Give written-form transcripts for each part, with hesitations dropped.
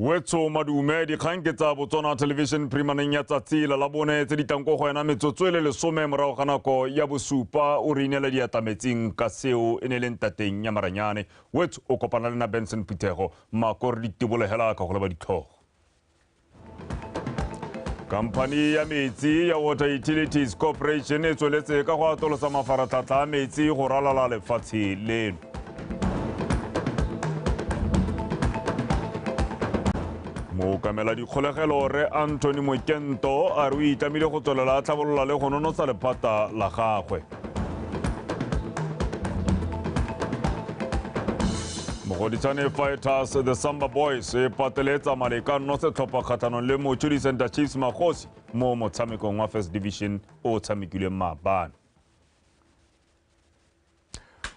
Wetso madume Dikgang ke tsa Botswana television primaneng ya tsatsi la LABONE tse di tang go wena metsotso le 10 morago ga nako ya BOSUPA o re inela diatametseng ka seo e ne leng tateng ya maranyane. Wetso o kopana le na Benson Phithego makore di tibolegela ka go leba ditlhogo. Kampani ya metsi ya Water Utilities Corporation e tsweletse ka go atolosa mafaratlhatlha a metsi go ralala lefatshe leno. Mokamela dikgolegelo re Anthony Mokento a re o itamile go tswelela tlhabolola le go nonotsha lephata la gagwe. Mogoditšhane Fighters the Samba Boys e pateletsa malekano setlhopha kgatlhanong le Mochudi Center Chiefs Magosi mo motshamekong wa First Division o tshamekilweng maabane.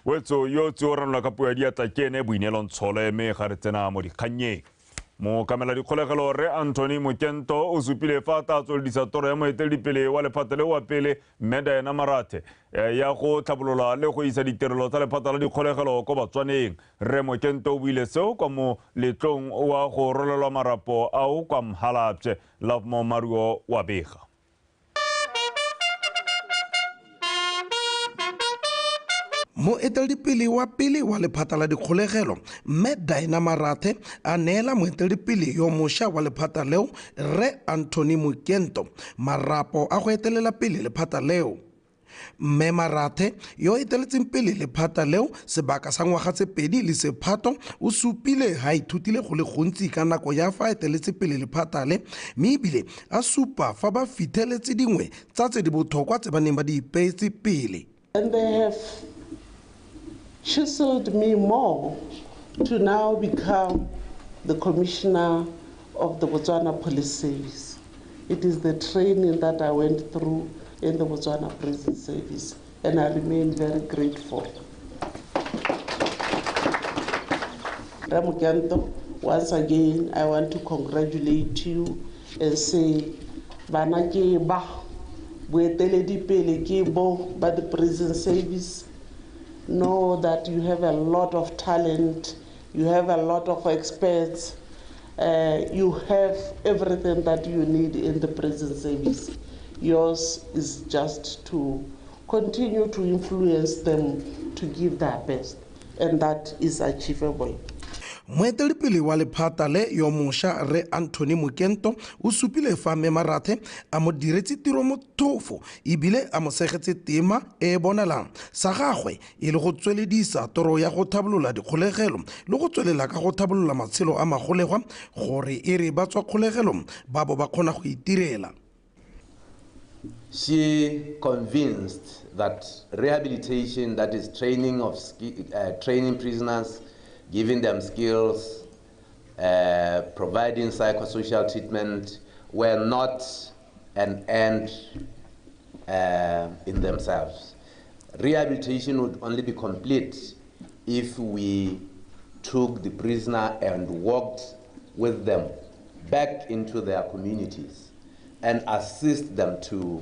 Wetso yo tse o ranola ka puo ya diatla ke ene Boinelo Ntshole mme ga re tsena mo dikganyeng. Mokamela dikgolegelo re Anthony Mokento o supile fa ta tswelediša toro ya moeteledipele wa lephata le wa pele Medena Marathe ya go tlhabolola le go isa ditirelo tsa lephata la dikgolegelo ko Botswaneng. Re Mokento o buile seo kwa mo letlong wa go rolelwa marapo ao kwa Mhalapše la mo Mario wa bega. Moeteledipele wa pele wa lephata la dikgolegelo Medena Marathe a neela moeteledipele yo mošwa wa lephata leo re Anthony Mokento marapo a go etelela pele lephata leo. Mme Marathe yo eteletseng pele lephata leo sebaka sa ngwaga tse pedi le sephato o supile ha ithutile go le gontsi ka nako ya fa eteletse pele lephata le mme ebile a supa fa ba fitlheletse dingwe tsa tse di botlhokwa tse ba neng ba di ipeetse pele. And they have chiseled me more to now become the Commissioner of the Botswana Police Service. It is the training that I went through in the Botswana Prison Service, and I remain very grateful. Ramukento, once again, I want to congratulate you and say, Bana ke ba, boeteledipele ke bo ba the prison service. Know that you have a lot of talent, you have a lot of experts, you have everything that you need in the prison service. Yours is just to continue to influence them to give their best, and that is achievable. Moeteledipele wa lephata le yo mošwa re Anthony Mokento o supile fa Mme Marathe a mo diretse tiro motlhofo ebile a mo segetse tema e bonalang sa gagwe e le go tsweledisa toro ya go tlhabolola dikgolegelo le go tswelela ka go tlhabolola matshelo a magolegwa gore e re ba tswa kgolegelo ba bo ba kgona go itirela. She convinced that rehabilitation, that is training of training prisoners, giving them skills, providing psychosocial treatment, were not an end in themselves. Rehabilitation would only be complete if we took the prisoner and walked with them back into their communities and assist them to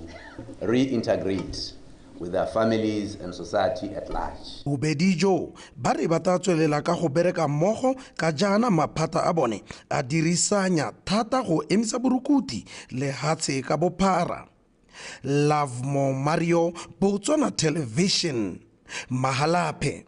reintegrate with their families and society at large. Bobedi jo ba re ba tla tswelela ka go bereka mmogo ka jana maphata a bone a dirisanya thata go emisa borukuti le hatshe ka bophara. Love Mo Mario, Botswana Television, Mhalapše.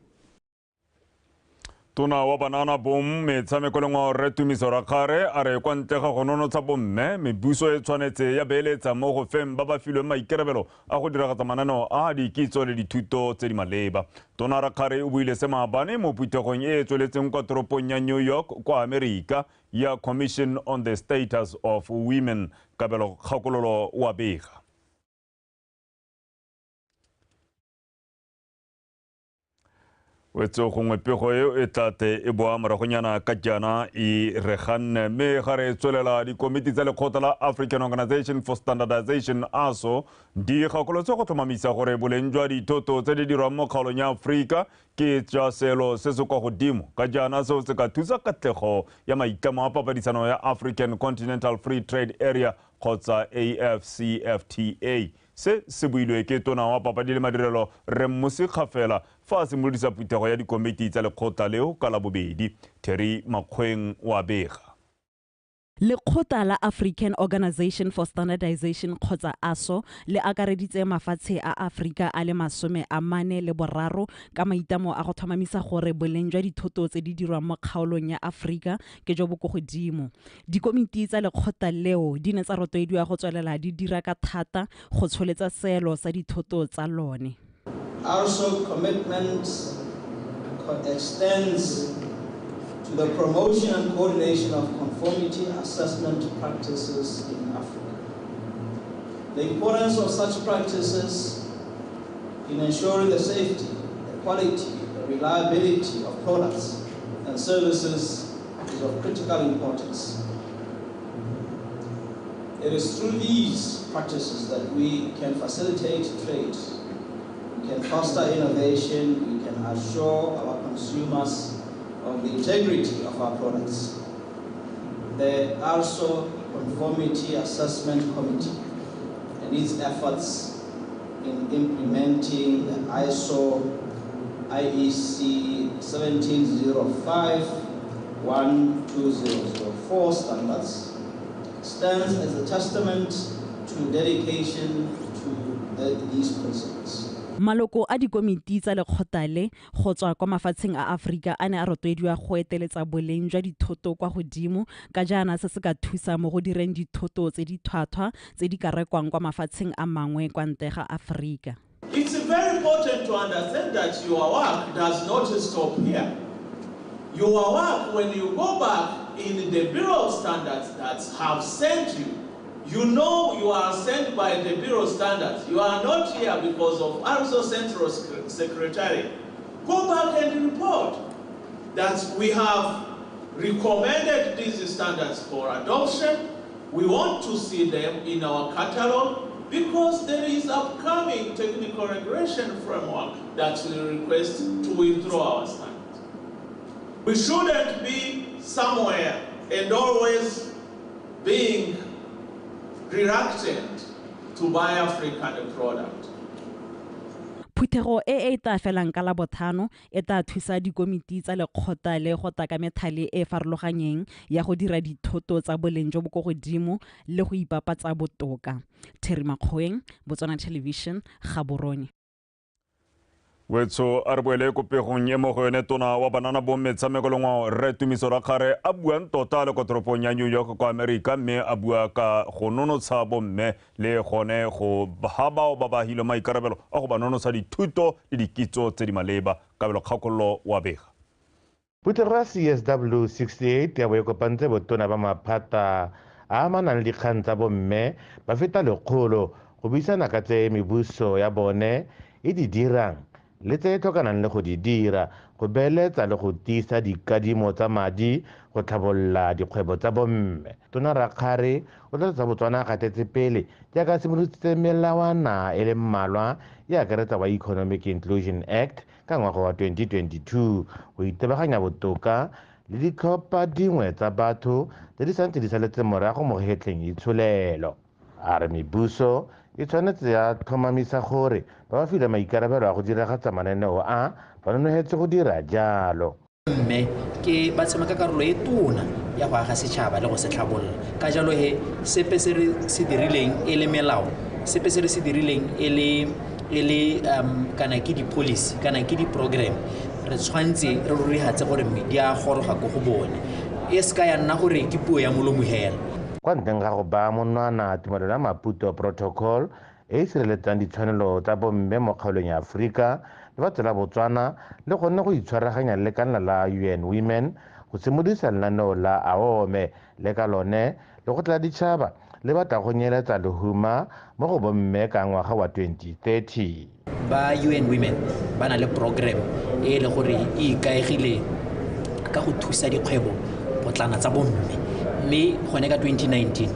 Tona wa banana bom metshameko le ngwao re Tumiso Rakgare a re kwa ntle ga go nonotsha bomme mebuso e tshwanetse ya beeletsa mo go feng ba ba filweng maikarebelo a go diragatsa mananeo a dikitso le dithuto tse di maleba. Tona Rakgare o buile se maabane mo phuthegong e tsweletseng kwa toropong ya New York kwa Amerika ya Commission on the Status of Women kabelo kgakololo wa bega. Wetso gongwe pego eo e tlate e boa moragonyana ka jana e re ganne mme ga re tswelela dikomiti tsa lekgotla la African Organization for Standardization ASO di gakolotse go tlhomamisa gore boleng jwa dithoto tse di dirwang mo kgaolong ya Aforika ke tsa selo se se kwa godimo ka jana seo se ka thusa katlego ya maitlamo a papadisano ya African Continental Free Trade Area kgotsa AFCFTA. Se builwe ke tona wa papadi le madirelo re Mmusi-Kgafela fa a simolodisa phuthego ya dikomiti tsa lekgotla leo ka Labobedi. Terry Makgweng wa bega. Lekgotla la African Organization for Standardization kgotsa ASO le akareditse mafatshe a Afrika a le 43 ka maitamo a go tlhomamisa gore boleng jwa dithoto tse di dirwang mo kgaolong ya Afrika ke jo bo go godimo. Dikomiti tsa lekgotla leo di ne tsa rotloediwa go tswelela di dira ka thata go tsholetsa seelo sa dithoto tsa lone. ASO commitment extends to the promotion and coordination of conformity assessment practices in Africa. The importance of such practices in ensuring the safety, the quality, the reliability of products and services is of critical importance. It is through these practices that we can facilitate trade, we can foster innovation, we can assure our consumers of the integrity of our products. The ASO Conformity Assessment Committee and its efforts in implementing the ISO IEC 17051-2004 standards stands as a testament to dedication to these principles. Maloko a dikomiti tsa lekgotla le go tswa kwa mafatsheng a Afrika a ne a rotloediwa go eteletsa boleng jwa dithoto kwa godimo ka jaana se se ka thusa mo go direng dithoto tse di tlhwatlhwa tse di ka rekwang kwa mafatsheng a mangwe kwa ntle ga Afrika. It's very important to understand that your work does not stop here. Your work, when you go back in the Bureau of Standards that have sent you, you know you are sent by the Bureau of Standards. You are not here because of ASO Central Secretary. Go back and report that we have recommended these standards for adoption. We want to see them in our catalog because there is upcoming technical regulation framework that will request to withdraw our standards. We shouldn't be somewhere and always being reluctant to buy African product. Phuthego e tla felang ka Labotlhano e tla thusa dikomiti tsa lekgotla le go taka methale e farologaneng ya go dira dithoto tsa boleng jo bo go godimo le go ipapatsa botoka. Terry Makgoeng, Botswana Television, Gaborone. Wetso arboele ko pegong ye mo go yone tona wa banana bo metshameko lengwa re tumiso ra khare a buang tota le ko toropong ya New York kwa America mme a bua ka go nonotsha bomme le gone go ba ba hilo maikarabelo a go ba nonotsha dithuto le dikitso tse di maleba ka belo kgakollo wa bega. Puterwa CSW 68 ya boekopantse botona ba maphata a manang le dikgang tsa bomme ba feta lekgolo go buisana ka tse mebuso ya bone e di dirang le tse tlhokanang le go di dira go beeletsa le go tiisa dikadimo tsa madi go tlhabolla dikgwebo tsa bomme. Tona Rakgare o tla tsa Botswana gatetse pele jaaka simolotsitse melawana e le mmalwa ya akaretsa wa Economic Inclusion Act ka ngwaga wa 2022 go itebaganya botoka le ditlhopha dingwe tsa batho tse di santse di saletse morago mo hetleng itsholelo. A re mebuso e tshwanetse ya tlhomamisa gore ba ba file maikarabelo a go diragatsa mananeo a ba nonogetse go dira jalo. Mme ke ba tshameka karolo e tona ya go aga setšhaba le go se tlhabolla ka jalo he sepe se re se dirileng e le melao sepe se re se dirileng e le kana ke di-policy kana ke di-program re tshwantse re rurigatse gore di a goroga ko go bone e se ka ya nna gore ke puo ya molomo hela. Kwa nteng ga go ba monwana tumelelo ya Maputo Protocol e sireletsang ditshwanelo tsa bomme mo kgaolong ya Afrika le batho la Botswana le gone go itshwaraganya le kana la UN Women go simodisa lenaneo la AOME le ka lone le go tla ditšhaba le batla go nyeletsa lehuma mo go bomme ka ngwaga wa 2030. Ba UN Women ba na le program e le gore e ikaegile ka go thusa dikgwebo potlana tsa bomme mme gone ka 2019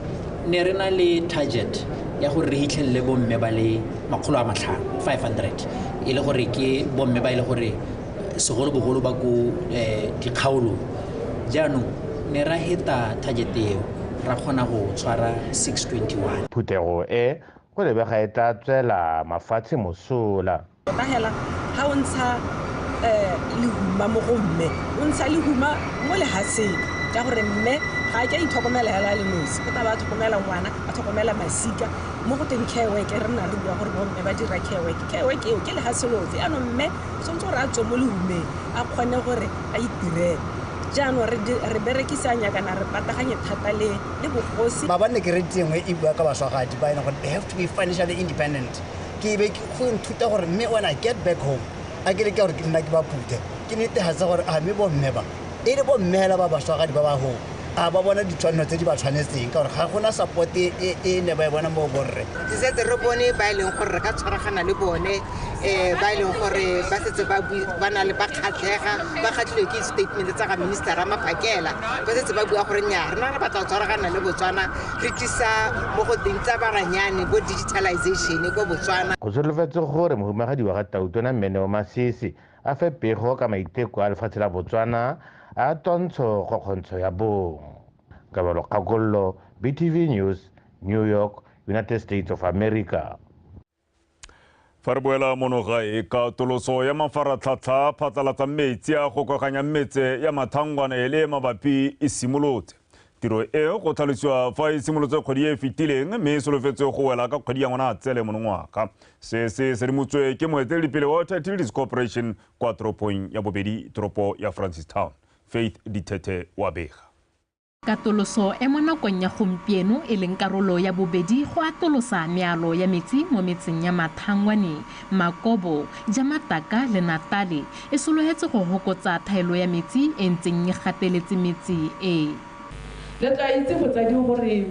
ne re na le target ya gore re hitlhelele bomme ba le 500 e le gore ke bomme ba ile gore segolobogolo ba ko dikgaolo jaanong ne ra heta target eo ra kgona go tshwara 621. Phuthego e go lebega e tla tswela mafatshe mosola ka hela ha o ntsha lehuma mo go mme o ntsha lehuma mo lehaseng ja gore mme ga ke itlhokomela hela le nosi o taba tlhokomela ngwana a tlhokomela masika mo go teng care work re nna re bua gore bomme ba dira care work eo ke le haselofi ano mme sontse gore a tswe mo lehumeng a kgone gore a itirele jaanong re berekisanya kana re pataganye thata le bogosi ba bane ke re tengwe e bua ka baswagadi ba ena gore they have to be financially independent ke be go nthuta gore mme when I get back home a ke le ke gore ke nna ke ba pute ke netehatsa gore a mme bomme ba e le bomme hela ba baswagadi ba ba ho a ba bona ditshwanelo tse di ba tshwanetseng ka gore ga gona support e ne ba e bona mo borre ke setse re bone ba ileng gore re ka tshwaragana le bone ba ileng gore ba setse ba na le ba kgatlhilwe ke statement tsa ga minister a Maphakela ba setse ba bua gore nya rena re batla tshwaragana le Botswana re tlisa mo go teng tsa baranyane bo digitalization go Botswana go solofetse gore mohumagadi wa ga Tautona Meneo Masisi a fe pego ka maiteko a lefatshe la Botswana a tontsho go kgontsho ya bong Kabelo Kgakollo BTV News New York United States of America fa re boela mono gae katoloso ya mafaratlhatlha phatlalatsa metsi a go kgokaganya metse ya mathangwana le mabapi e simolotse tiro e go tlhalosiwa fa e simolotse kgwedi e fetileng mme e solofetse go wela ka kgwedi ya Ngwanatsele monongwaga se sedimotswe ke moeteledipele wa Utilities Corporation kwa toropong ya bobedi toropo ya Francistown Faith Ditete wa bega katoloso e mo nakong ya gompieno e leng karolo ya bobedi go atolosa mealo ya metsi mo metseng ya Mathangwane, Makobo, Jamataka le Natale e sologetse go hokotsa thaelo ya metsi e ntseng e gateletse metsi e le tla itse go tsa di gore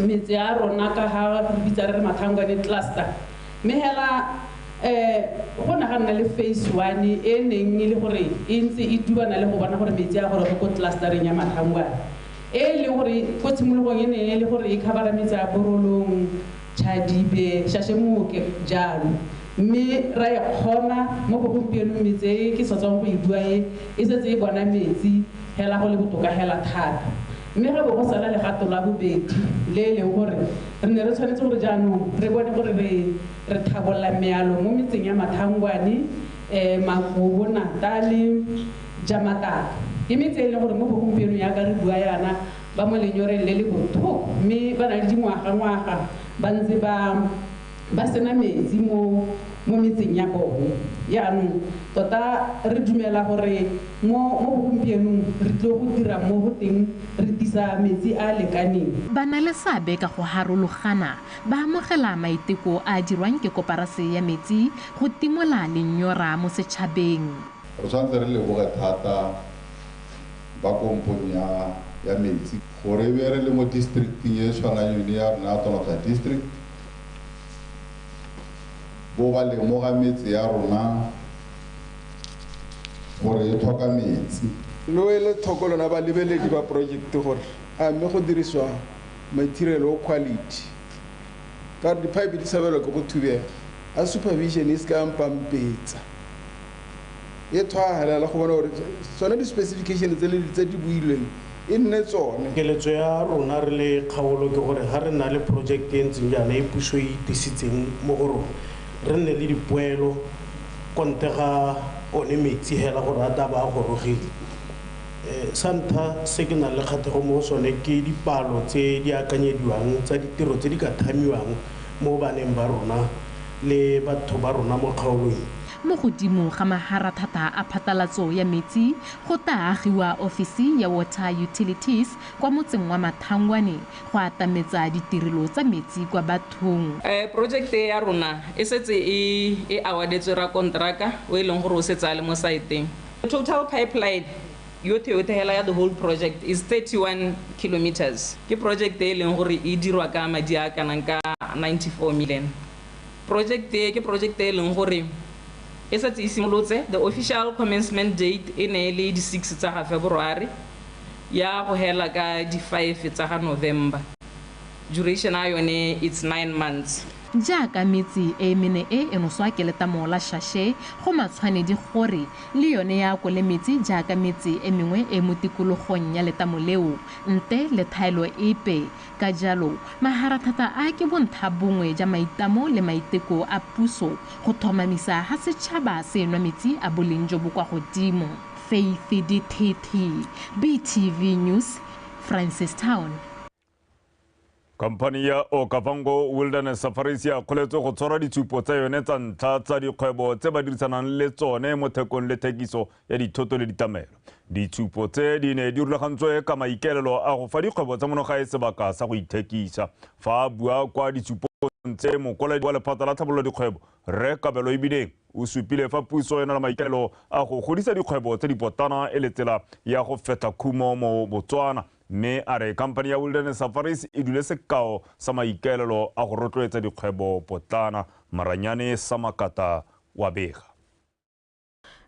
metsi a rona ka ha re bitsa re Mathangwane cluster mme hela go nagana le phase 1 e neng le gore e ntse e dubana le go bona gore metsi a gore go clustereng ya Mathangwane e le gore go tshimologong e le gore e khabara metsi a Borolong Chadibe Shashemuke jalo mme ra e khona mo go gompieno metsi ke sotsang go e bua e setse e bona metsi hela go le botoka hela thata mme ga go sala le gato la bobedi le le gore re ne re tshwanetse gore jaanong re bone gore re thabolla mealo mo metseng ya Mathangwane Makobo Natale Jamataka ke metse le gore mo gompieno ya ka re bua yana ba mo lenyoreng le le bothoko mme ba na le dingwaga ba ntse ba sena metsi mo metseng ya bone yaanong tota re dumela gore mo gompienong re tlo go dira mo go teng re tisa metsi a lekaneng ba na le sabe ka go harologana ba amogela maiteko a dirwang ke koparase ya metsi go timola lenyora mo setšhabeng re tshwanetse re leboga thata ba kompong ya metsi gore be re le mo districting e tshwanang yone ya rona Tonga district bo ba lemoga metsi ya rona gore e tlhoka metsi no ele thoko lona ba lebeledi ba project gore a mme go diriswa material o quality ka di pipe di sabelo go thubega a supervision is ka mpampetsa e tshwara la go bona gore tsone di specification tse di builweng e nne tsone keletso ya rona re le kgaolo ke gore ha re na le project e ntseng jana e puso e tisitseng mo go rona re nne le dipoelo kontega one metsi hela gore a taba a gorogile santa se ke na le kgatlhego mo sone ke dipalo tse di akanyediwang tsa ditiro tse di ka thamiwang mo baneng ba rona le batho ba rona mo kgaolong mo godimo ga maharathata a phatalatso ya metsi go taagiwa ofisi ya Water Utilities kwa motseng wa Mathangwane go atametsa ditirelo tsa metsi kwa bathong project ya rona e setse e awardetswe ra kontraka o e leng gore o setse a le mo saeteng total pipeline yote hela ya the whole project is 31 kilometers ke project e leng gore e dirwa ka madi a kana ka 94 million project ke project e leng gore e setse e simolotse the official commencement date e ne le di 6 tsa February ya go hela ka di 5 tsa November duration a yone it's 9 months jaaka metsi e mene e enoswa ke letamo la Shashe go matshwanedi gore le yone ya go le metsi jaaka metsi e mengwe e mo tikologong ya letamo leo nte le thaelo epe ka jalo maharathata a ke bontha bongwe ja maitamo le maiteko a puso go thomamisa ha setšhaba se nwa metsi a boleng jo bo kwa godimo Faith Dititi, BTV News, Francistown. Kampani ya Okavango Wilderness Safaris ya kgoletswe go tshwara ditshupo tsa yone tsa ntlha tsa dikgwebo tse ba dirisanang le tsone mo thekong le thekiso ya dithoto le ditamelo. Ditshupo tse di ne di rulagantswe ka maikaelelo a go fa dikgwebo tsa monogae sebaka sa go ithekisa. Fa a bua kwa ditshupo tse mokwaledi wa lephata la tlhabololo dikgwebo Re Kabelo Ibideng o supile fa puso e na le maikaelelo a go godisa dikgwebo tse dipotlana e le tsela ya go feta khumo mo Botswana. Me a re kampani ya Wilderness Safaris e dule sekao sa maikaelelo a go rotloetsa dikgwebo potlana. Maranyane Samakata wa bega.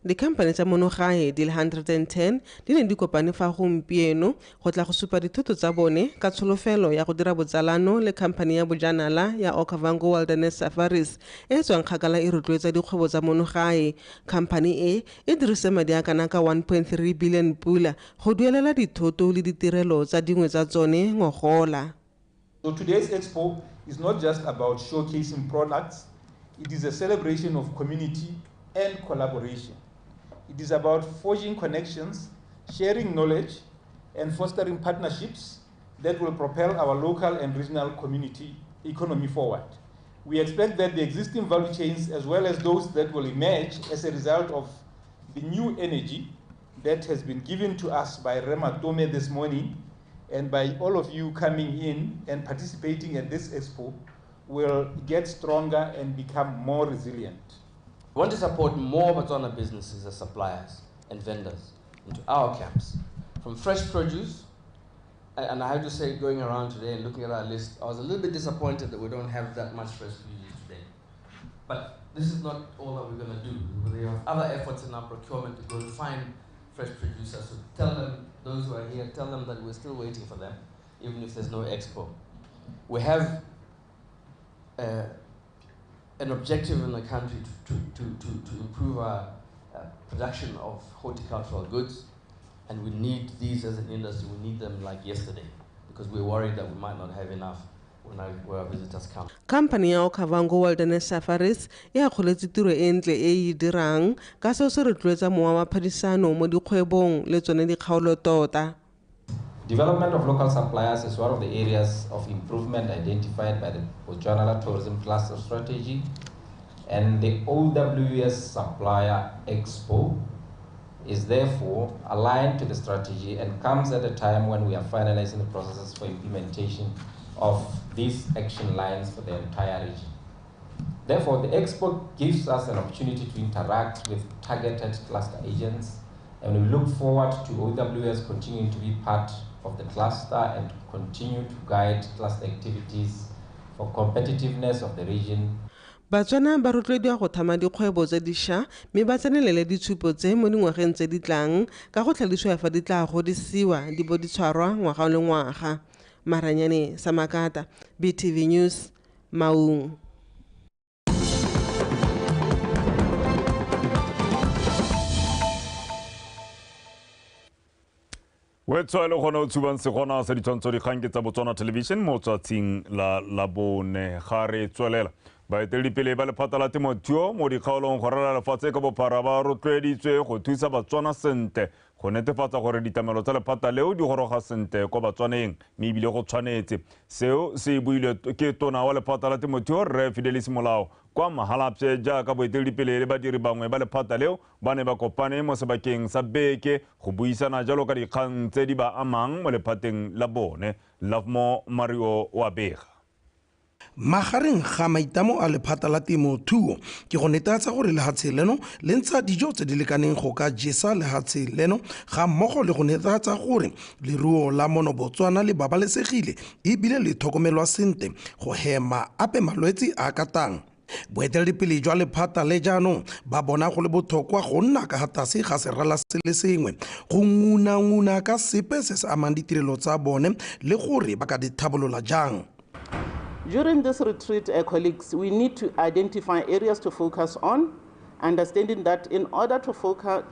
Dikhampani tsa monogae di le 110 di ne di kopane fa gompieno go tla go supa dithoto tsa bone ka tsholofelo ya go dira botsalano le khampani ya bojanala ya Okavango Wilderness Safaris e tswang kgakala e rotloetsa dikgwebo tsa monogae. Khampani e dirise madi a kana ka 1.3 billion pula go duelela dithoto le ditirelo tsa dingwe tsa tsone ngogola. So today's expo is not just about showcasing products, it is a celebration of community and collaboration. It is about forging connections, sharing knowledge, and fostering partnerships that will propel our local and regional community economy forward. We expect that the existing value chains, as well as those that will emerge as a result of the new energy that has been given to us by Rema Tome this morning, and by all of you coming in and participating at this expo, will get stronger and become more resilient. We want to support more Botswana businesses as suppliers and vendors into our camps. From fresh produce, and I have to say, going around today and looking at our list, I was a little bit disappointed that we don't have that much fresh produce today. But this is not all that we're going to do. We have other efforts in our procurement to go and find fresh producers. So tell them, those who are here, tell them that we're still waiting for them, even if there's no expo. We have an objective in the country to improve our production of horticultural goods, and we need these as an industry. We need them like yesterday, because we're worried that we might not have enough when our visitors come. Company ya Okavango Wilderness Safaris e akgoletse tiro e ntle e e dirang ka seo se rotloetsa mowa wa phadisano mo dikgwebong le tsone dikgaolo tota. Development of local suppliers is one of the areas of improvement identified by the Botswana Tourism Cluster Strategy, and the OWS Supplier Expo is therefore aligned to the strategy and comes at a time when we are finalizing the processes for implementation of these action lines for the entire region. Therefore, the Expo gives us an opportunity to interact with targeted cluster agents, and we look forward to OWS continuing to be part of the cluster and continue to guide cluster activities for competitiveness of the region. Batswana ba rotloediwa go thama dikgwebo tse dišwa mme ba tsenelele ditshupo tse mo dingwageng tse di tlang ka go tlhalosiwa fa di tla godisiwa di bo di tshwarwa ngwaga le ngwaga. Maranyane Samakata, BTV News, Maung. Wetso le gona o tshubang se gona sa ditshwantsho dikgang ke tsa Botswana Television mo tsatsing la Labone ga re tswelela. Baeteledipele ba lephata la temothuo mo dikgaolong go rala lefatshe ka bophara ba rotloeditswe go thusa Batswana sentle go netefatsa gore ditamelo tsa lephata leo di goroga sentle kwa Batswaneng mme ebile go tshwanetse. Seo se buile ke tona wa lephata la temothuo Re Fidelis Molao kwa Mahalapse jaaka boeteledipele le badiri bangwe ba lephata leo ba ne ba kopane mo sebakeng sa beke go buisana jalo ka dikgang tse di ba amang mo lephateng la bone. Lavmo Mario wa bega. Magareng ga maitamo a lephata la temothuo ke go netefatsa gore lehatshe leno le ntsha dijo tse di lekaneng go ka jesa lehatshe leno ga mmogo le go netefatsa gore leruo la mono Botswana le babalesegile ebile le tlhokomelwa sentle go hema ape malwetse a katang. Boeteledipele jwa lephata le jaanong ba bona go le botlhokwa go nna ka gatase ga serala se le sengwe go nguna ka sepe se se amang ditirelo tsa bone le gore ba ka di tlhabolola jang. During this retreat, colleagues, we need to identify areas to focus on, understanding that in order to focus,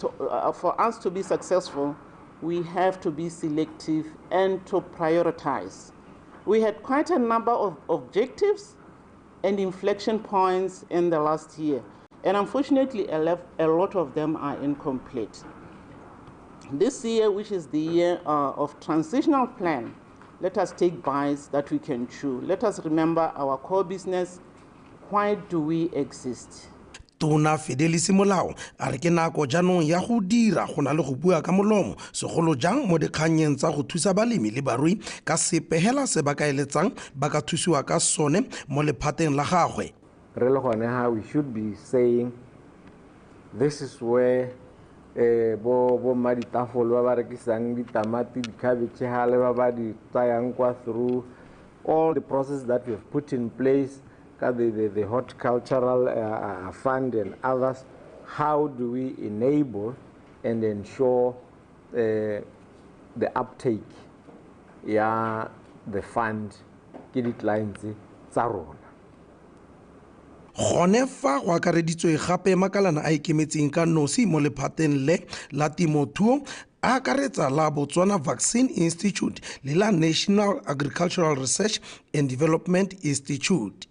for us to be successful, we have to be selective and to prioritize. We had quite a number of objectives and inflection points in the last year, and unfortunately, a lot of them are incomplete. This year, which is the year of transitional plan, let us take bites that we can chew. Let us remember our core business. Why do we exist? Tona Fidelis Molao a re ke nako jaanong ya go dira go na le go bua ka molomo segolo jang mo dikganyeng tsa go thusa balemi le barui ka sepehela se ba ka eletsang ba ka thusiwa ka sone mo lephateng la gagwe. Re le gone ha we should be saying this is where bo ma ditafolo ba rekisang ditamati di-cabbage ha le ba di tsayang kwa through all the process that we have put in place, the horticultural fund and others. How do we enable and ensure the uptake the fund ke ditlaentse tsa rona? Gone fa go akareditswe gape makalana a ikemetseng ka nosi mo lephateng le la temothuo a akaretsa la Botswana Vaccine Institute le la National Agricultural Research and Development Institute.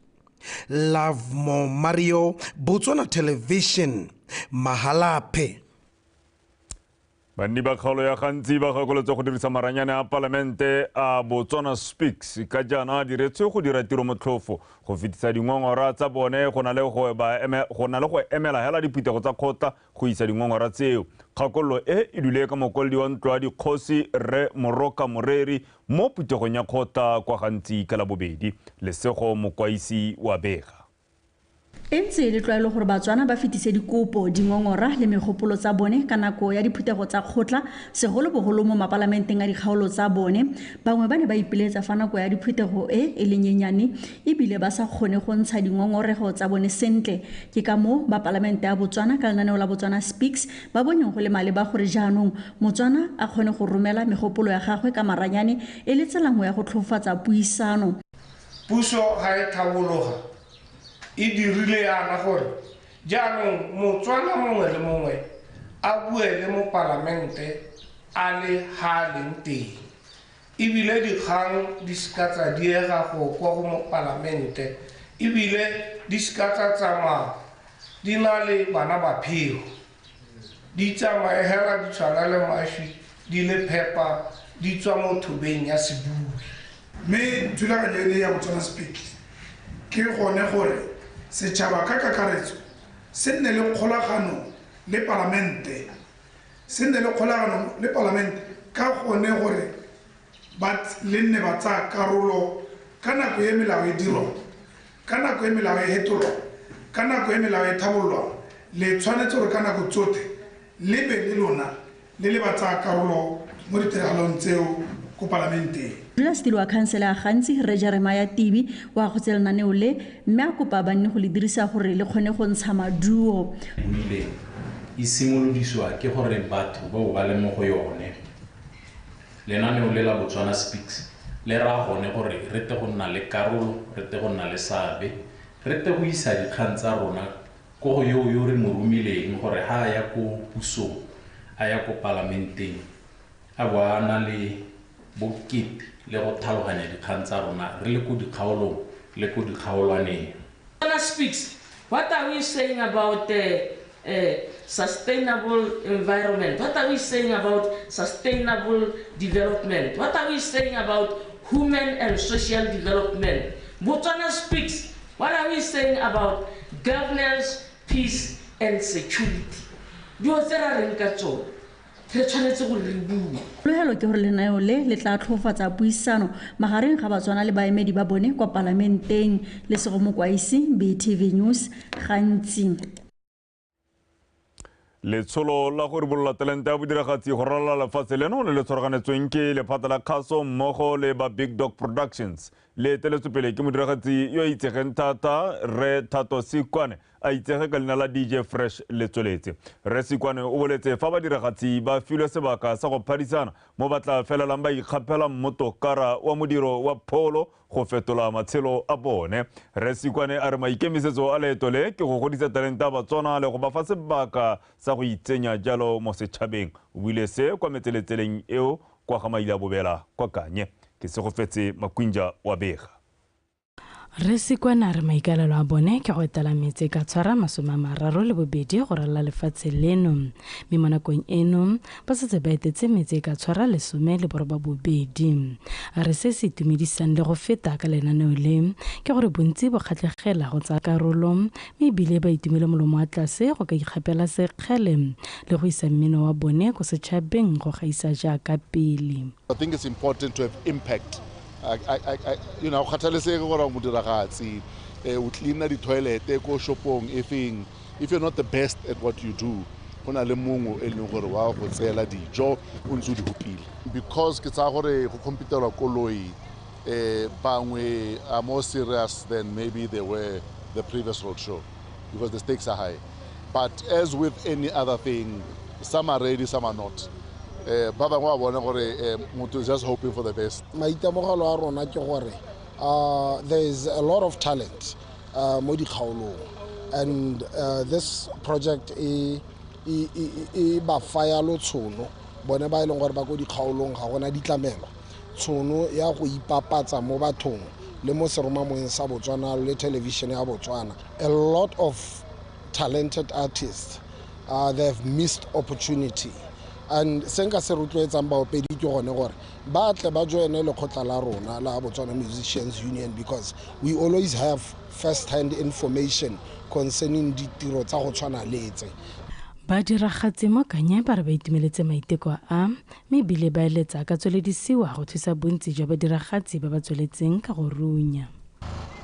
Love Mo Mario, Botswana Television, Mahalape. Banni ba kgaolo ya gantsi ba gakoletse go dirisa maranyane a palamente a Botswana Speaks ka jana diretswe go dira tiro motlhofo go fetisa dingongora tsa bone go na le go emela hela diphutego tsa kgotla go isa dingongora tseo. Kgakololo e dule ka mokoledi wa ntlo ya dikgosi Re Moroka Moreri mo phutegong ya kgotla kwa gantsi ka labobedi lesego mokwaisi wa bega. Entse le tlwaelo gore Batswana ba fetise dikopo dingongora le megopolo tsa bone ka nako ya diphutego tsa kgotla segolo bogolo mo mapalamenteng a dikgaolo tsa bone. Bangwe ba ne ba ipiletsa fa nako ya diphutego e le nyenyane ebile ba sa kgone go ntsha dingongorego tsa bone sentle. Ke ka mo ba palamente ya Botswana ka lenaneo la Botswana Speaks ba boneng go le maleba gore jaanong Motswana a kgone go romela megopolo ya gagwe ka maranyane e le tsela nngwe ya go tlhofatsa puisano. Puso ha e tlhabologa e dirile yana gore jaanong Motswana mongwe le mongwe a buele mo palamente a le ha leng teng ebile dikgang di sekatsa diega go kwa go mo palamente ebile di sekatsa tsamaya di na le bana ba pheo di tsamaya hela di tshwana le mašwi di le phepa di tswa mo thobeng ya sebui. Mme thulaganyo ya Botswana Speaks ke gone gore setšhaba ka kakaretso se nne le kgolagano le palamente ka gone gore le nne ba tsaya karolo ka nako e melao e dirwa, ka nako e melao e hetolwa, ka nako e melao e thabololwa. Le tshwanetse gore ka nako tsotlhe le be le lona le le ba tsaya karolo mo ditiragalong tseo ko palamenteng. Modulasetilo wa khansele ya gantsi Re Jeremiah Tibi wa go tse lenaneo le mme a kopa banne go le dirisa gore le kgone go ntsha maduo. E simolodisiwa ke gore batho bao ba le mo go yone. Lenaneo le la Botswana Speaks le ra gone gore re te go nna le karolo, re te go nna le seabe, re te go isa dikgang tsa rona ko go yo re mo romileng gore ha ya ko pusong a ya ko parlamenteng a bona le bokete le go tlhaloganya dikgang tsa rona re le ko dikgaolong le ko dikgaolwaneng. Botswana Speaks, what are we saying about sustainable environment? What are we saying about sustainable development? What are we saying about human and social development? Botswana Speaks, what are we saying about governance, peace and security? Tlogelo ke gore lenaneo le tla tlhofatsa puisano magareng ga Batswana le baemedi ba bone kwa palamenteng le sego mokwaisi BTV News gantsi. Letsholo la gore bolola talente ya bodiragatsi go ralala lefatshe leno le tshwaraganetsweng ke lephata la kgaso mmogo le ba Big Dog Productions le teletsopele ke modiragatsi yo itsegeng thata Re Thato Sikwane a itsege ka leina la DJ Fresh le tsweletse. Re Sikwane o boletse fa badiragatsi ba filwe sebaka sa go phadisana mo batla felelang ba ikgapela mmotokara wa modiro wa pholo go fetola matshelo a bone. Re Sikwane a re maikemisetso a leeto le ke go godisa talente ya Batswana le go ba fa sebaka sa go itsenya jalo mo setšhabeng. O buile se kwa metseletseleng eo kwa ga Maila Bobela kwa Kanye ke se go fetse Makwinja wa bega. Re SETSWANA re maikalelo a bone ke go etela metse ka tshwara 32 go rala lefatshe leno mme mo nakong eno ba setse ba etetse metse ka tshwara 12. Re se se itumedisang le go feta ka lenaneo le ke gore bontsi bo kgatlegela go tsa karolo mme ebile ba itumele molomo wa tlase go ka ikgapela sekgele le go isa mmino wa bone go setšhabeng go gaisa jaaka pele. I think it's important to have impact. You know, kgathalesege gore mo diragatsi o cleaner di toilet ko shopong if you're not the best at what you do gona le mongwe e leng gore wa go tsela dijo o ntse di hupile because ke tsa gore go computerwa koloi bangwe are more serious than maybe they were the previous road show because the stakes are high, but as with any other thing, some are ready, some are not. Ba bangwe ba bona gore motho is just hoping for the best. Maitemogelo a rona ke gore there is a lot of talent mo dikgaolong, and this project e ba faya lo tshono bone ba ileng gore ba go dikgaolong ga gona ditlamelo tshono ya go ipapatsa mo bathong le mo seromamong sa Botswana le television ya Botswana. A lot of talented artists they have missed opportunity, and senka se rotloetsang baopedi ke gone gore ba tle ba joine le khotla la rona la Botswana Musicians Union, because we always have first-hand information concerning ditiro tsa go tshwana letse. Ba diragatse mo kanya ba re ba itumeletse maiteko a mme bile ba eletsa ka tsweledisiwa go thusa bontsi jwa ba diragatsi ba ba tsweletseng ka go runya.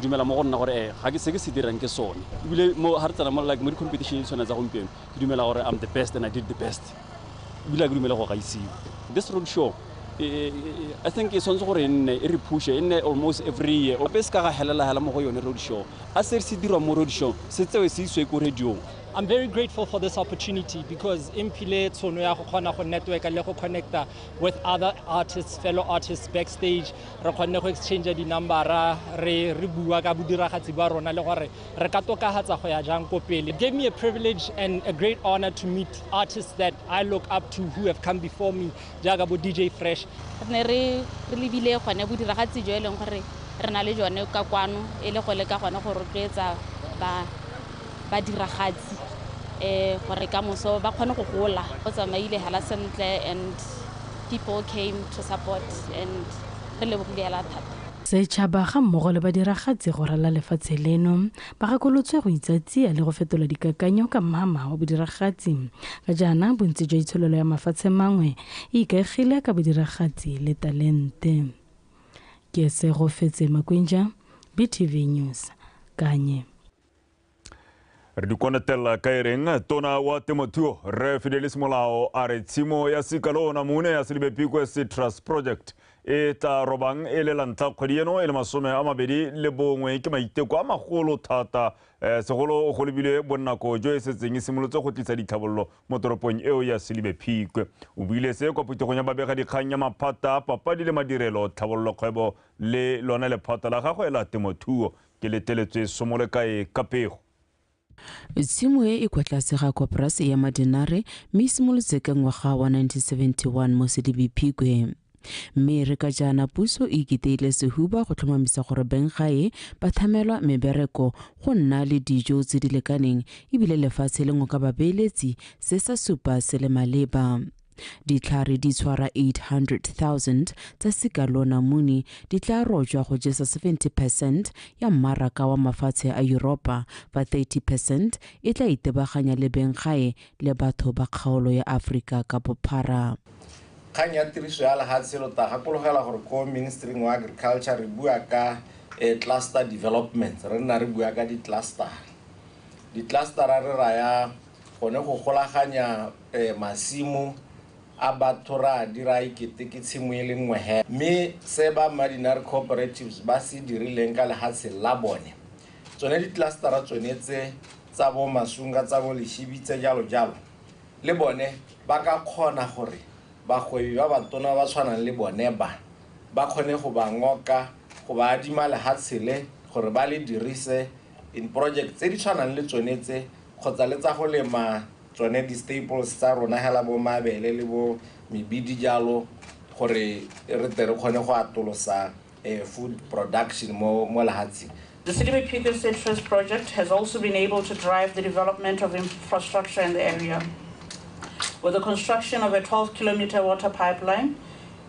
Dumela mo go nna gore ga ke se ke se dirang ke sone ebile mo ha re tsena mo like mo di-competition tsona tsa gompieno ke dumela gore I'm the best and I did the best ebile ke dumela go gaisiwa. This road show I think it's also gore e re push almost every year o pese ka ga helela mo go yone road show a se se dirwa mo road show se tsewe se iswe ko radio. I'm very grateful for this opportunity because impile tsono ya go khona go network le go connecta with other artists, fellow artists backstage. Re khone go exchange di number re bua ka bodiragatsi ba rona le gore re ka tokahatsa go ya jang ko pele. It gave me a privilege and a great honor to meet artists that I look up to who have come before me, jaga bo DJ Fresh. Re lebile gone bodiragatsi jo e leng gore re na le jone ka kwano e le go le ka gone go rotloetsa ba diragatsi gore ka moso ba kgone go gola go tsamaile hala sentle and people came to support and re lebogile ala thata. Setšhaba ga mmogo le ba diragatsi go rala lefatshe leno ba gakolotswe go itsatsia le go fetola dikakanyo ka mama wa bodiragatsi ka jaana bontsi jwa itsholelo ya mafatshe mangwe e ikaegile ka bodiragatsi le talente. Ke se go fetse Makwinja, BTV News, Kanye. Re di konetela ka ereng tona wa temothuo re Fidelis Molao a re tshimo ya Sikalona mune ya Selibe Phikwe Citrus Project e ta robang e le lantla kgwedi eno e le 21 ke maiteko a magolo thata segolo go lebile bonnako jo e setseng e simolotse go tlisa ditlhabololo mo toropong eo ya Selibe Phikwe. O buile se kwa putegong ya babega dikgang ya maphata papadi le madirelo tlhabololo kgwebo le lona lephata la gagwe la temothuo ke leteletswe somole kae ka pego. Tshimo e kwa tlase ga koporasi ya Madinare mme e simolotse ka ngwaga wa 1971 mo Selibe Phikwe. Mme re ka jaana puso e iketeile sehuba go tlhomamisa gore benggae ba thamelwa mebereko go nna le dijo tse di lekaneng ebile lefatshe lengwe ka babeeletsi se sa supa se le maleba. Ditlhare di tshwara 800,000 tsa Sikalona muni di tla rojwa go jesa 70% ya mmaraka wa mafatshe a Europa fa 30% e tla itebaganya le benggae le batho ba kgaolo ya Afrika ka bophara. Kgang ya tiriso ya lefatshe lo ta gakologelwa gore ko Ministry of Agriculture re bua ka cluster development re nna re bua ka di-cluster re raya gone go golaganya masimo a batho ra dira ikete ke tshimo e le nngwe he mme se ba Madinare cooperatives ba se dirileng ka lefatshe la bone tsone di-clustera tsonetse tsa bo Masunga tsa bo Leshibitse jalo le bone ba ka kgona gore bagwebi ba batona ba tshwanang le bone ba kgone go ba ngoka go ba adima lefatshe le gore ba le dirise in project tse di tshwanang le tsonetse kgotsa le tsa go lema tsone di-staples tsa rona hela bo mabele le bo mebidi jalo gore re tle re kgone go atolosa food production mo lefatsheng. The Selibe Phikwe citrus project has also been able to drive the development of infrastructure in the area, with the construction of a 12-kilometer water pipeline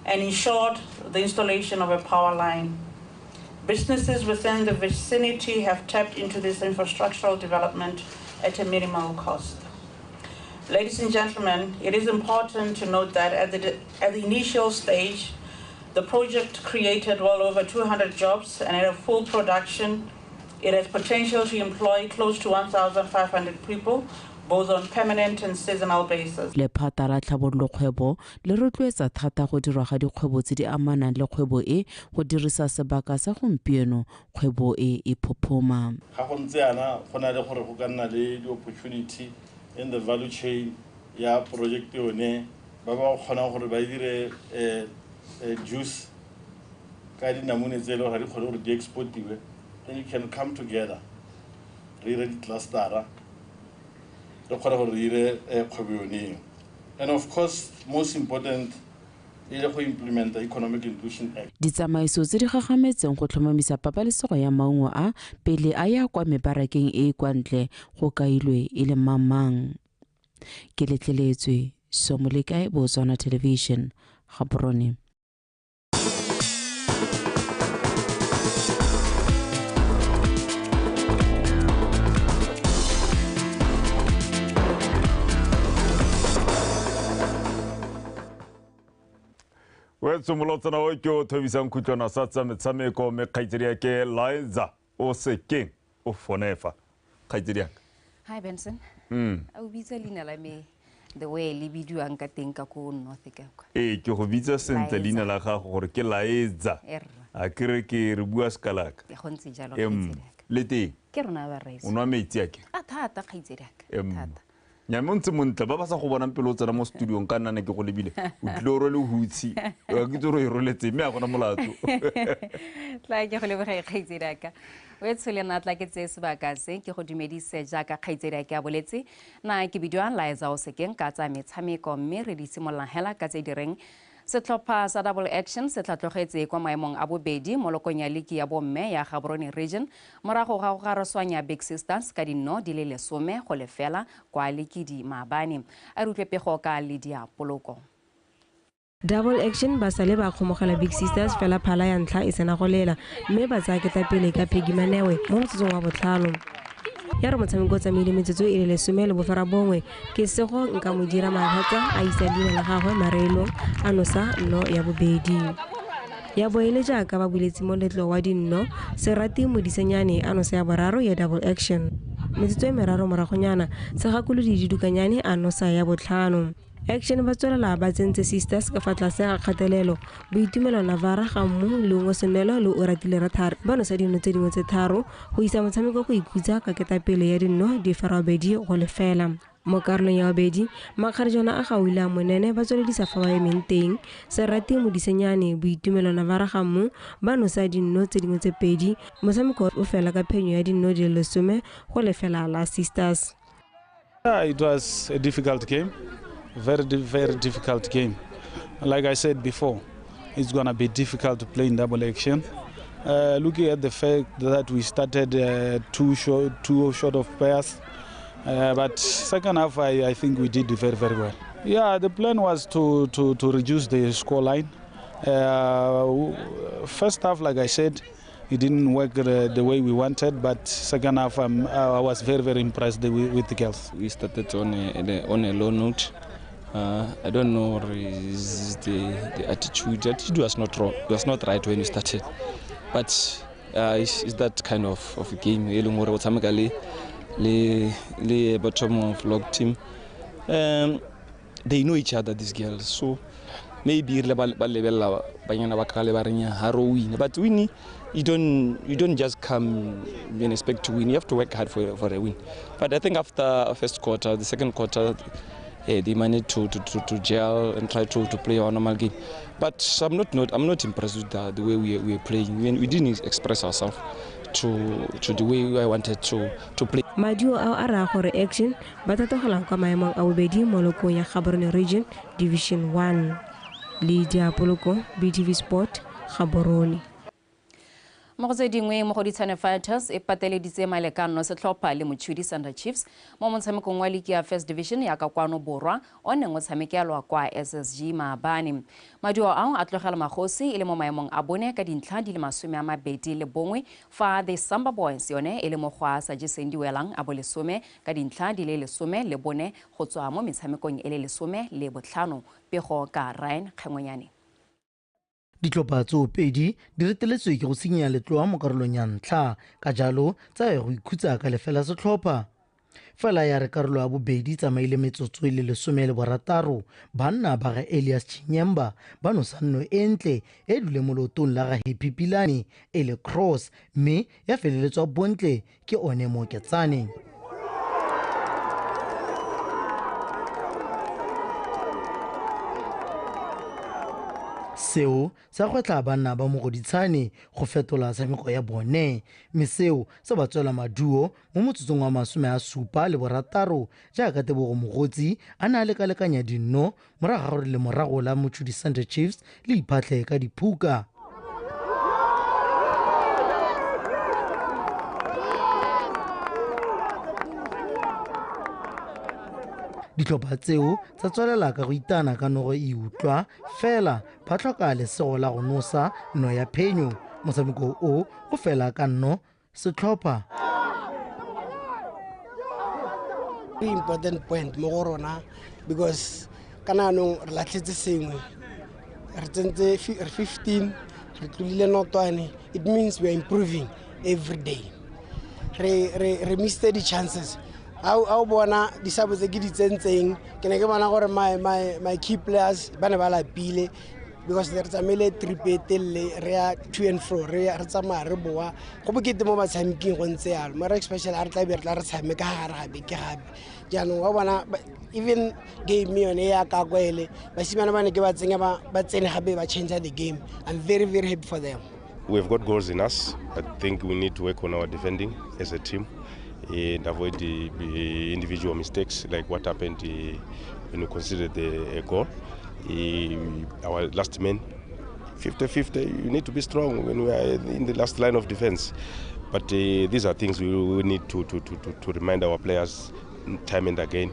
and ensured the installation of a power line. Businesses within the vicinity have tapped into this infrastructural development at a minimal cost. Ladies and gentlemen, it is important to note that at the initial stage, the project created well over 200 jobs, and at a full production, it has potential to employ close to 1,500 people, both on permanent and seasonal basis. Lephata la tlhabololo kgwebo le rotloetsa thata go dirwa ga dikgwebo tse di amanang le kgwebo e go dirisa sebaka sa gompieno kgwebo e phophoma. Ga go ntse yana go na le gore go ka nna le di-opportunity in the value chain ya project yone ba ba kgona gore ba dire juice ka dinamune tse le gore di kgone gore di exportiwe, then you can come together re dire di-clustera re kgone gore re dire kgwebo yone. And of course, most important, ile go implement the Economic Inclusion Act. Ditsamaiso tse di gagametseng go tlhomamisa pabalesego ya maungo a pele a ya kwa mebarakeng e kwa ntle go kailwe e le mamang. Ke letleletswe Somolekae Botswana Television Gaborone. Wetsumolotsana o ke o thobisang kutlwana sa tsa metshameko me kgaitsedi ya ke Liza o sekeng o fonefa kgaitsedi ya. Hi Benson. O bitsa leina la me the way le bidiwang ka teng ka ko North Cape. Ke go bitsa sentle leina la gago gore ke Liza. A kere ke re bua skalaka. Ya go ntse jalo kgaitsedi ya. Le teng. Ke rona ba reisa. O nwa metsi yake. A thata kgaitsedi ya. Thata. Nyamontse montle ba ba sa go bonang pelo tsena mo studio ka nna ne ke go lebile o tloro le hutsi wa ke tsoro e roletse me a gona molatso tla ke go lebega kgaitsedi ka we tshole na tla ke tse sebaka se ke go dumedise jaaka kgaitsedi ka boletse na ke bidiwa Liza o sekeng ka tsa metshameko mme re di simolla hela ka tse direng Setlhopha sa Double Action se tlatlogetse kwa maemong a bobedi mo lokong ya liki ya bomme ya Gaborone Region morago ga go garoswanya Big Sisters ka dinno di le 10 go lefela kwa liki di maabane a rutlwe pego ka Lydia Poloko. Double Action ba sale ba khomogela Big Sisters fela phala ya ntlha e sena go lela mme ba tsaya ketla pele ka Peggy Manewe mo motsetsong wa botlhano. Ya re motshameko tsa mele metsetso e le 10 le bofara bongwe ke sego nka mo dira mahatsa a isa dina la gagwe marelo a nosa no ya bobedi ya boele jaaka ba buletsi mo letlo wa dinno se rati modisenyane a nosa ya boraro ya Double Action metsetso e meraro moragonyana se gakolo di didukanyane a nosa ya botlhano. Action ba tswelela ba tsentse Sisters ka fa tlase ga kgatelelo boitumelo Navara ga mmu le ngo senelo le o ratile rathare ba no sa dino tse dingwe tse tharo go isa motshameko go ikhutsa ka ketapele ya dinno di farabedi go lefela mo karolong ya bobedi makgarejana a gauila monene ba tsweledisa fa ba ementeng se rati mo disenyane boitumelo Navara ga mmu ba no sa dinno tse dingwe tse pedi motshameko o fela ka phenyo ya dinno di le 10 go lefela la Sisters. It was a difficult game. Very difficult game. Like I said before, it's going to be difficult to play in Double Action. Looking at the fact that we started two short of pairs, but second half I think we did very well. Yeah, the plan was to reduce the score line. First half, like I said, it didn't work the way we wanted, but second half I was very impressed with the girls. We started on a low note. I don't know, is the attitude. The attitude was not wrong. It was not right when we started, but it's that kind of a game. The bottom of log team, they know each other, these girls. So maybe but winning, you don't just come and expect to win. You have to work hard for a win. But I think after first quarter, the second quarter, they managed to gel and try to play our normal game. But I'm not impressed with the way we are playing. We didn't express ourselves to the way I wanted to play. Madio a ara gore Action ba tatogela kwa maemong a bobedi mo lokong ya Gaborone Region Division 1. Lydia Poloko, BTV Sport, Gaborone. mo go tse dingwe mo go Ditshwane Fighters e pateleditse Malekano setlhopha le Motšhudi Thunder Chiefs mo motshamekong wa League ya First Division ya ka kwano borwa o neng o tshamekelwa kwa SSG Maabane. Maduo ao a tlogela magosi e le mo maemong a bone ka dintlha di le 21 fa the Samba Boys yone e le mo go a sa jeseng diwelang a bo 10 ka dintlha di le 10 le bone go tswa mo metshamekong e le 15 pego ka Ryan Kgengonyane. Ditlhopha tso pedi di reteletswe ke go senya letloa mo karolong ya ntlha ka jalo tsa go ikhutsa ka lefela setlhopha fela ya re karolo ya bobedi tsamaile metsotso e le 16 banna ba ga Elias Chinyemba ba nosa nno e ntle e dule mo lotong la ga Happy Pilane e le cross mme ya feleletswa bontle ke one mo Ketsane. Seo sa gotla banna ba mo go Ditshwane go fetola tshameko ya bone mme seo se ba tswela maduo mo motsotsong wa 76 jaaka Tebogo Mogotsi a na le kalekanya dinno morago le morago la Motšhudi Thunder Chiefs le iphatlhe ka diphuka. Ditlhopha tseo tsa tswelela ka go itana ka nogo e utlwa fela ba tlhoka lesego la go nosa no ya phenyo motshameko o fela ka nno setlhopha. Very important point mo go rona because kana no re latlhetse sengwe re tsentse 15 re tlolile notwane. It means we are improving every day. Re missed the chances. How bona di sabo tse ke di tsentseng ke ne ke bona gore my key players ba ne ba lapile because re tsamele tripetelle re ya to and fro re tsamaya re boa go bokete mo batshameking go ntse yalo more especially a re tla be re tla re tshameka gape ke gape jaanong wa bona even game yone ya ka kwele basimana ba ne ke ba tsenya ba tsene gape ba change the game. I'm very happy for them. We've got goals in us. I think we need to work on our defending as a team and avoid the individual mistakes like what happened when we considered a goal. Our last man, 50-50, you need to be strong when we are in the last line of defense. But these are things we need to remind our players time and again.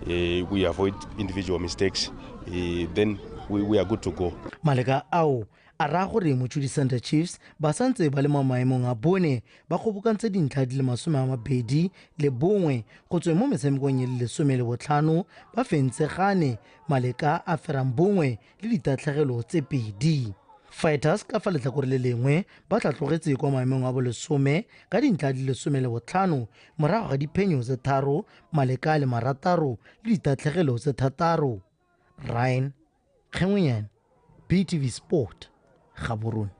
We avoid individual mistakes, then we are good to go. Maleka ao a ra gore Motšhudi Thunder Chiefs ba santse ba le mo maemong a bone ba kgobokantse dintlha di le 21 go tswe mo metshamekong e le 15 ba fentse gane Maleka a ferang bongwe le ditatlhegelo tse pedi. Fighters ka fa letlhakore le lengwe ba tlatlogetse kwa maemong a bo 10 ka dintlha di le 15 morago ga diphenyo tse 3 Maleka le 6 le ditatlhegelo tse 6. Ryan Kgengonyane, BTV Sport, Gaborone.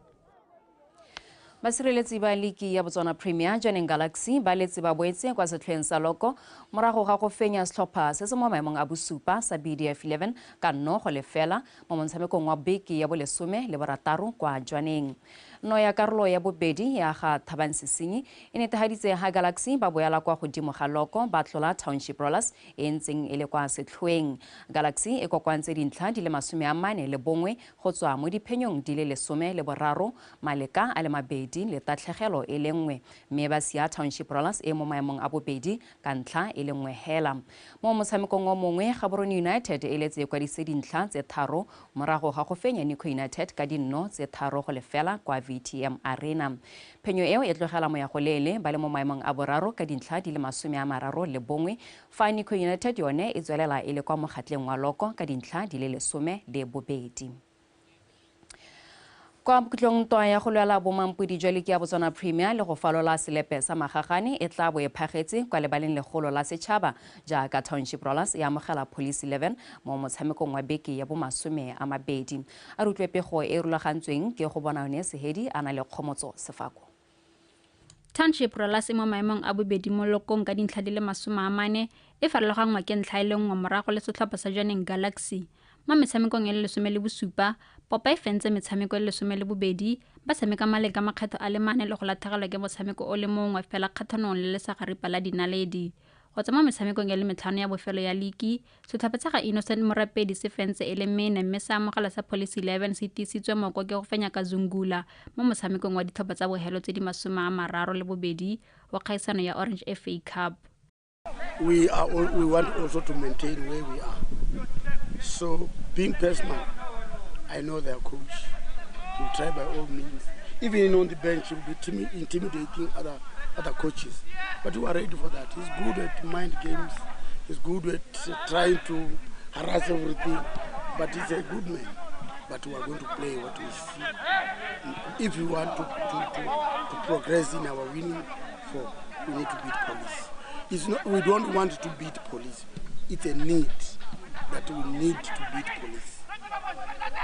Basireletsi ba Ligi ya Botswana Premier Joining Galaxy ba letse ba boetse kwa setlheng sa loko morago ga go fenya setlhopha se se mo maemong a BOSUPA sa BDF 11 ka nno go lefela mo motshamekong wa beke ya bo 16 kwa Jwaneng. No ya karolo ya bobedi ya ga Thabang Sisinyi e netehaditse ha Galaxy ba boela kwa godimo ga loko ba tlola Township Rollers e ntseng e le kwa setlhweng. Galaxy e kokwantse dintlha di le 41 go tswa mo diphenyong di le 13 Maleka a le 2 le tatlhegelo e le 1 mme ba sia Township Rollers e mo maemong a bobedi ka ntlha e le 1 hela. Mo motshamekong o mongwe Gaborone United e letse kwa dintlha tse 3 morago ga go fenya NAKO United ka dinno tse 3 go lefela kwa VTM Arena. Phenyo eo e tlogela moyagolele ba le mo maemong a boraro ka dintlha di le 31 fa NAKO United yone e tswelela e le kwa mogatleng wa loko ka dintlha di le 12. Kwa Bokutlong toa ya go lwela bomampodi jwa Ligi ya Botswana Premier le go falola selepe sa magagane e tla bo e phagetse kwa lebaleng legolo la setšhaba jaaka Township Rollers ya amogela Police 11 mo motshamekong wa beke ya bo 20. A re utlwe pego e rulagantsweng ke go bona one Sehedi a na le kgomotso Sefako. Township Rollers mo maemong a bobedi mo lokong ka dintlha di le 40 e farologangwa ke ntlha ile nngwe morago le setlhopha sa Joining Galaxy. Mo metshamekong e le 17 Popa e fentse metshameko e le 12 ba tshameka Maleka makgetho a le 4 le go latlhegelwa ke motshameko o le mongwe fela kgathanong le le sa garipa la dinaledi. go tsama metshamekong ya le metlhano ya bofelo ya league setlhopha tsa ga Innocent Morapedi se fentse e le mene mme sa amogela sa Police 11 se tiisitswe moko ke go fenya ka Zungula mo motshamekong wa ditlhopha tsa bohelo tse di 32 wa kgaisano ya Orange FA Cup. We want also to maintain where we are. So being personal, I know their coach. We'll try by all means. Even on the bench, he'll be intimidating other coaches. But we are ready for that. He's good at mind games. He's good at trying to harass everything. But he's a good man. But we are going to play what we see. If we want to progress in our winning form, we need to beat Police. We don't want to beat Police. It's a need that we need to beat Police.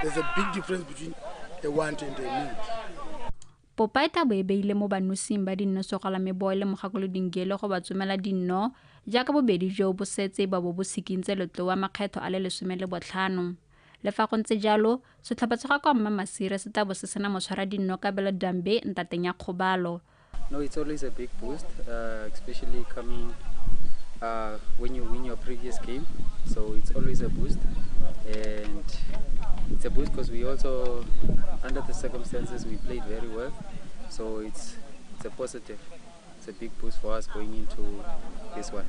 There's a big difference between a want and a need. Popaita bo e beile mo banosing ba dinno sogala meboe le mogakolo dingele go ba tsomela dinno jaaka bobedi jo bo setse ba bo sikintse lotlo wa makgetho a le 15 le fa go ntse jalo setlhopha tsa kwa mma masire se tabo se sena motshwara dinno ka bela dambe ntateng ya kgobalo. No, it's always a big boost, especially coming when you win your previous game. So it's always a boost, and it's a boost because we also, under the circumstances, we played very well. So it's a positive. It's a big boost for us going into this one.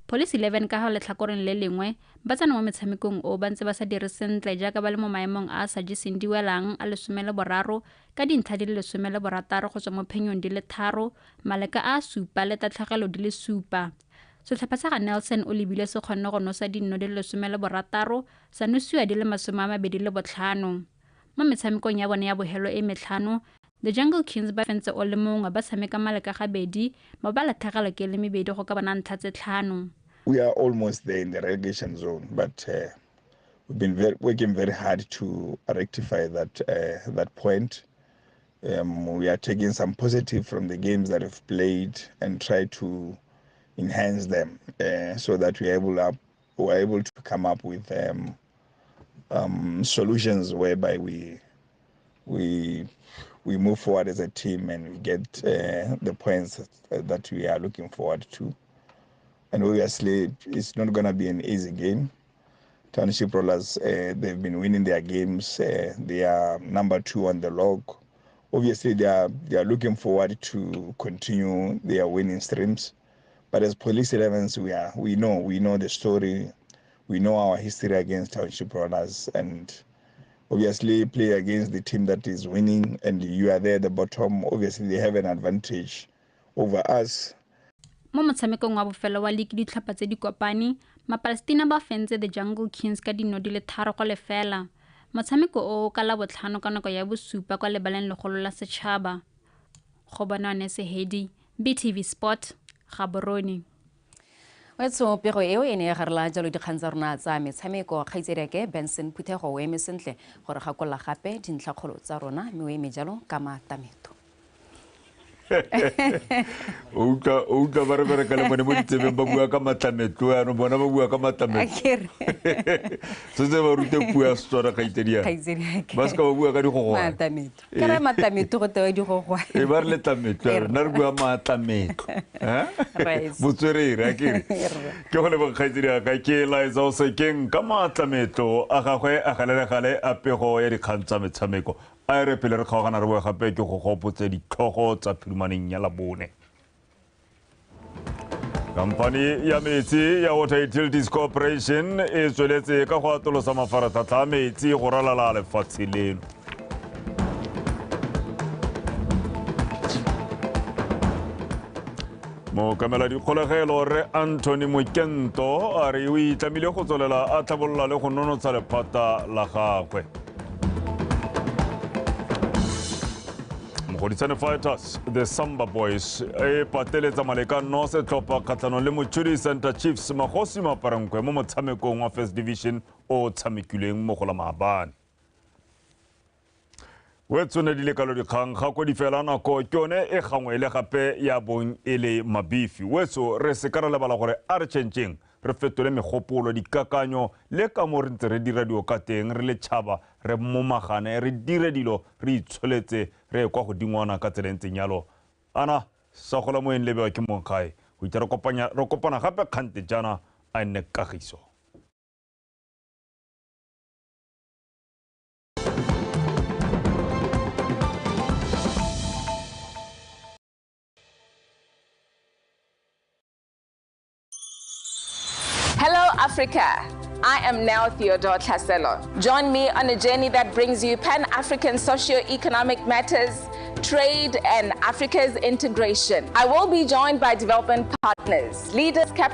Police 11 ka ha le tlhakoreng le lengwe ba tsana mo metshamekong o ba ntse ba sa dire sentle jaaka ba le mo maemong a sa jeseng diwelang a 13 ka dintlha di le 16 go tswa mo phenyong di le 3 maleka a supa le tatlhagelo di le 7. Setlhopha sa ga Nelson o lebile se kgonne go nosa dinno di le 16 sa nosiwa di le 25 mo metshamekong ya bone ya bohelo e metlhano. The Jungle Kings ba fentse o le mongwe ba tshameka maleka ga bedi mo ba latlhagelo ke le mebedi go ka bana ntlha tse 5. We are almost there in the relegation zone, but we've been working very hard to rectify that point. We are taking some positive from the games that we've played and try to enhance them so that we're able to come up with solutions whereby we move forward as a team and we get the points that we are looking forward to. And obviously, it's not going to be an easy game. Township Rollers, they've been winning their games. They are number 2 on the log. Obviously, they are looking forward to continue their winning streams. But as Police 11s, we know the story. We know our history against Township Rollers, and obviously play against the team that is winning, and you are there at the bottom. Obviously, they have an advantage over us. Mo motshamekong wa bofelo wa league ditlhopha tse di kopani Mapalestina ba fentse The Jungle Kings ka dino di le 3-0. Motshameko o ka la botlhano ka nako ya bosupa kwa lebaleng legolo la setšhaba. Go bona Nesehedi, BTV Sport, Gaborone. Wetso pego eo ene ya garela jalo dikgang tsa rona tsa metshameko kgaitsedeke Benson Phuthego o eme sentle gore gakolla gape dintlhakgolo tsa rona mme o eme jalo ka matameto. Uka bare ka le bone mo ditsebeng ba bua ka matlametlo ya no bona ba bua ka matlametlo se ba rute puo ya Setswana ka itedia ba ska ba bua ka digogwa matlametlo ka re matlametlo go tewa digogwa e ba re letlametlo na re bua matlametlo botswerere a ke go le ba kgaitsedia ka ke Liza o se keng ka matlametlo a gagwe a galegale a pego ya dikgang tsa metshameko a re pele re kgaogana re boe gape ke go gopotse ditlhogo tsa phidumaneng ya Labone. Kampani ya metsi ya Water Utilities Corporation e tsweletse ka go atolosa mafaratlhatlha a metsi go ralala lefatshe leno. Mokamela dikgolegelo re Anthony Mokento a re o itlamile go tswelela a tlhabolola le go nonotsha lephata la gagwe. Mogodisane Fighters, the Samba Boys, e pateletsa maleka no se tlhopha kgatlhanong le Mochudi Center Chiefs Magosi Maparankwe mo motshamekong wa First Division o tshamekileng mo go la maabane. Wetsone di lekalo dikgang ga go di fela nako ke yone e gangwe le gape ya bong e le mabifi. Wetso re se ka re lebala gore a re tšhentšeng re fetole megopolo dikakanyo le ka mo re ntse re dira dio ka teng re le tšhaba re momagane re dire dilo re itsholetse re kwa go dingwana ka tselentseng yalo ana sa gola moeng lebewa ke monkgae go itse re kopana gape kgante jaana a nne kagiso. Hello, Africa. I am now Theodore Tlaselo. Join me on a journey that brings you Pan-African socio-economic matters, trade, and Africa's integration. I will be joined by development partners, leaders, captains,